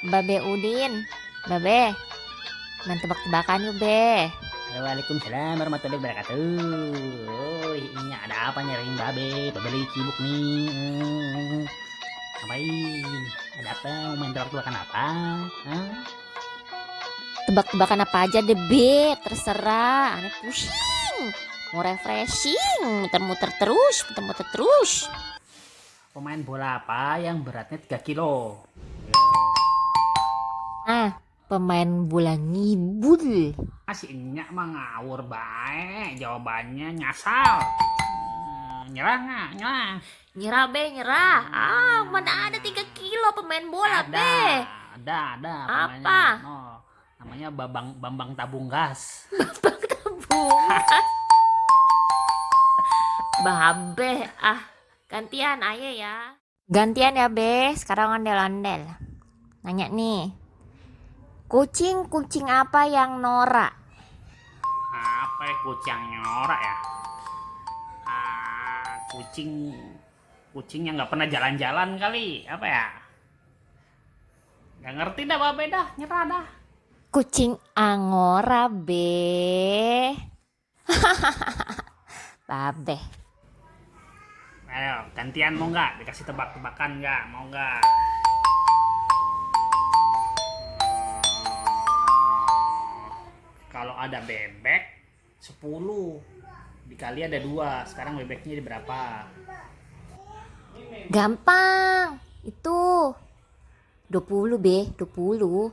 Babe Udin, Babe, main tebak-tebakan yuk, Be. Waalaikumsalam warahmatullahi wabarakatuh. Oh, ini ada apa nyariin babe? Babe lagi sibuk nih. Ngapain? Ada apa? Mau main tebak-tebakan apa? Hah? Tebak-tebakan apa aja deh, Be. Terserah, aneh pusing. Mau refreshing, muter-muter terus, muter-muter terus. Pemain bola apa yang beratnya 3 kilo? Nah, pemain bola ngibul. Masih enyak mah ngawur baik. Jawabannya nyasal. Nyerah nggak? Nyerah. Nyerah, Be, nyerah. Mana ada 3 kilo pemain bola, Ada, Be. ada pemainnya. Apa? Oh, namanya Bambang Tabung Gas. Bunga. Babe, gantian ayo ya. Gantian ya, Be. Sekarang ondel-ondel. Nanya nih. Kucing apa yang norak? Apa ya, kucing norak ya? Kucing yang nggak pernah jalan-jalan kali, apa ya? Nggak ngerti dah babe dah, nyerah dah. Kucing angora, Be. Babe. Ayo gantian, mau nggak dikasih tebak-tebakan nggak? Mau nggak? Kalau ada bebek 10 dikali ada 2, sekarang bebeknya di berapa? Gampang. Itu 20, Be. 20.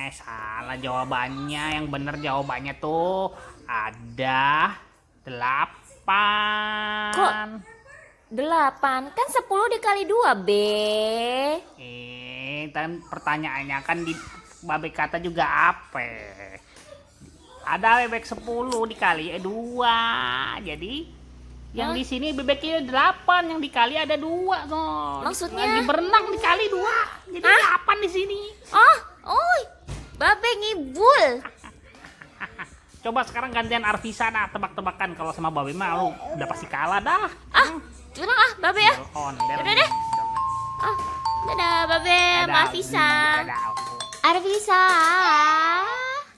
Salah jawabannya. Yang bener jawabannya tuh ada 8. Kok 8? Kan 10 dikali 2, Be. Dan pertanyaannya kan di babe kata juga apa? Ada bebek 10 dikali 2. Jadi yang di sini bebeknya 8, yang dikali ada 2 tuh. Maksudnya? Lagi berenang dikali 2. Jadi 8 di sini. Oi. Babe ngibul. Coba sekarang gantian Arvisa dah tebak-tebakan. Kalau sama babe mah lu udah pasti kalah dah. Curang Babe ya. Udah deh. Dadah, Babe, maaf Bisa. Arvisa.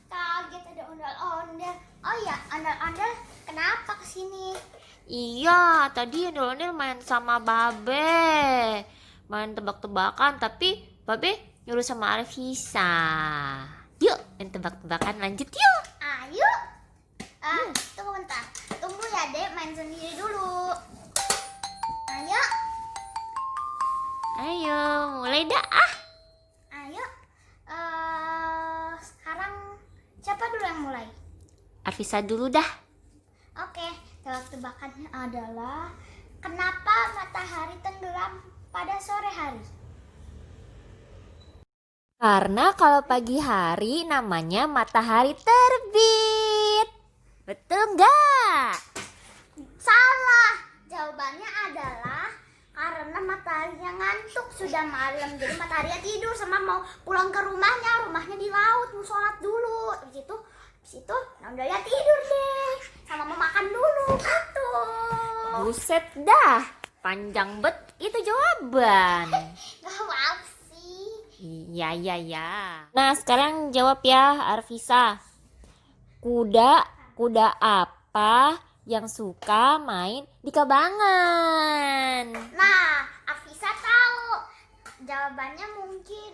Kaget ada ondel-ondel. Oh ya, ondel-ondel kenapa kesini? Iya, tadi ondel-ondel main sama Babe. Main tebak-tebakan, tapi Babe nyuruh sama Arvisa. Yuk, main tebak-tebakan lanjut yuk. Ayo. Tunggu bentar. Tunggu ya, Dek, main sendiri dulu. Ayo. Ayo, mulai dah. Ayo. Sekarang siapa dulu yang mulai? Arvisa dulu dah. Oke, tebak-tebakannya adalah kenapa matahari tenggelam pada sore hari? Karena kalau pagi hari namanya matahari terbit. Betul nggak? Salah. Jawabannya adalah karena mataharinya ngantuk, sudah malam. Jadi mataharinya tidur sama mau pulang ke rumahnya di laut, mau sholat dulu. Habis itu Nondanya tidur deh. Sama mau makan dulu gitu. Buset dah. Panjang bet itu jawaban. Gak maaf sih. Iya. Nah, sekarang jawab ya, Arvisa. Kuda apa yang suka main di kabangan? Nah, Afisa tahu. Jawabannya mungkin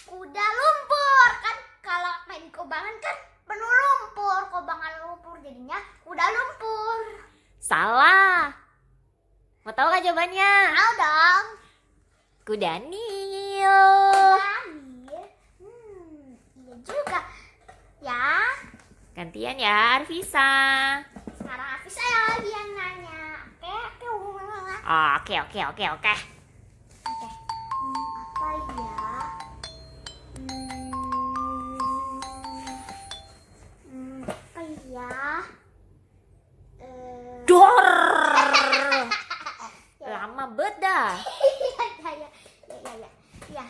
kuda lumpur. Kan kalau main di kobangan kan penuh lumpur. Kobangan lumpur jadinya kuda lumpur. Salah. Mau tahu gak jawabannya? Tahu dong. Kuda Nil. Iya juga. Ya, Gantian ya, Arvisa. sekarang Afisa ya lagi yang nanya. Oke. Oke. Oke. Apa ya? Apa ya? Dor. Lama bet dah. Ya.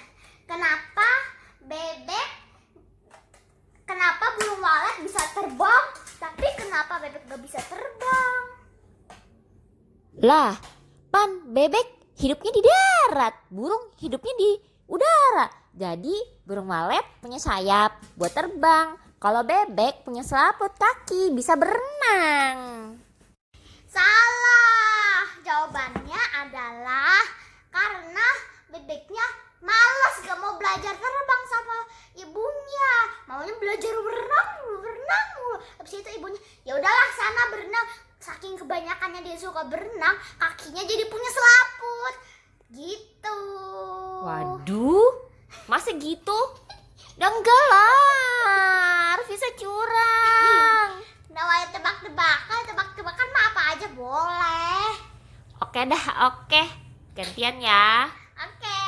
Kenapa burung walet bisa terbang, tapi kenapa bebek gak bisa terbang? Lah, pan bebek hidupnya di darat, burung hidupnya di udara. Jadi burung walet punya sayap buat terbang. Kalau bebek punya selaput kaki, bisa berenang. Salah. Jawabannya adalah karena bebeknya malas, gak mau belajar terbang sama ibunya. Maunya belajar berenang. Habis itu ibunya, ya udahlah sana berenang. Saking kebanyakannya dia suka berenang, kakinya jadi punya selaput. Gitu. Waduh, masa gitu? Udah enggak lah, Arvisa curang. Namanya tebak-tebakan mah apa aja boleh. Oke dah, oke. Gantian ya. Oke.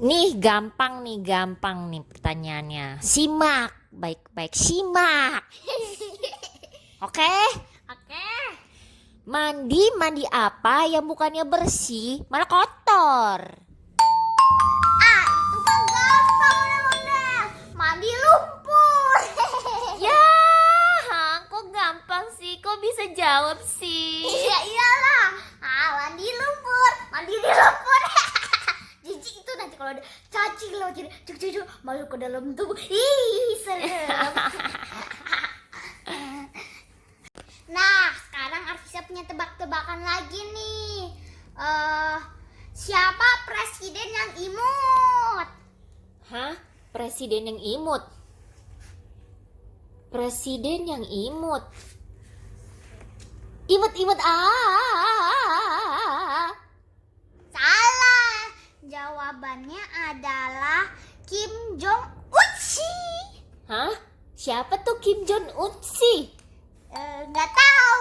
Nih gampang nih pertanyaannya. Simak, baik-baik simak. Oke? Oke. Mandi apa yang bukannya bersih, malah kotor? Ah, itu mah gampang udah. Mandi lumpur. Ya, kok gampang sih? Kok bisa jawab sih? Iya iyalah. Mandi lumpur, mandi di lumpur. Jijik itu nanti kalau ada cacing lo jadi cucu masuk ke dalam tubuh. Ih, serem. Nah, sekarang Arvisa punya tebak-tebakan lagi nih. Siapa presiden yang imut? Hah? Presiden yang imut? Presiden yang imut? Imut Salah. Jawabannya adalah Kim Jong Un. Hah? Siapa tuh Kim Jong Un sih? Nggak tahu.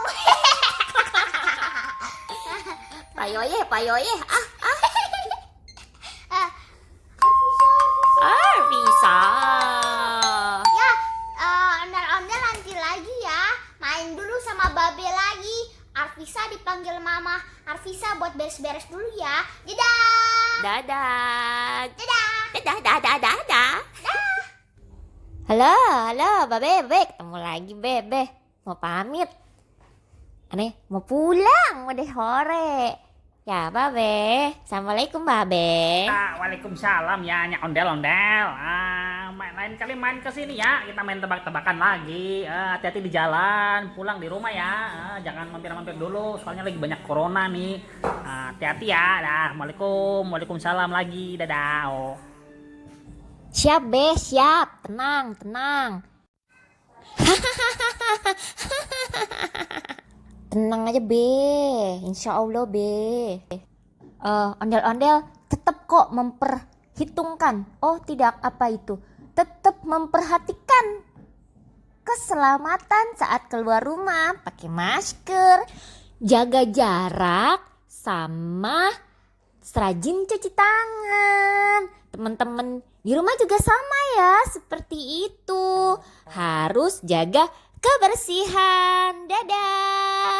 Payoye. Arvisa. Arvisa. Ya, ondel-ondel nanti lagi ya. Main dulu sama Babe lagi. Arvisa dipanggil Mama Arvisa buat beres-beres dulu ya. Dadah. Dadah. Dadah. Halo, Bebe. Ketemu lagi, Bebe. Mau pamit. Aneh, mau pulang, udah sore. Ya, Babe. Assalamualaikum, Babe. Waalaikumsalam ya, nyak ondel-ondel. Lain kali main ke sini ya, kita main tebak-tebakan lagi. Hati-hati di jalan, pulang di rumah ya. Jangan mampir-mampir dulu, soalnya lagi banyak corona nih. Hati-hati ya. Dah, Waalaikumsalam lagi. Dadah. Oh. Siap, Be, siap. Tenang. Tenang aja, Be. Insya Allah, Be. Ondel-ondel tetap kok memperhitungkan. Oh, tidak, apa itu? Tetap memperhatikan keselamatan saat keluar rumah. Pakai masker, jaga jarak, sama rajin cuci tangan. Teman-teman di rumah juga sama ya, seperti itu. Harus jaga kebersihan. Dadah.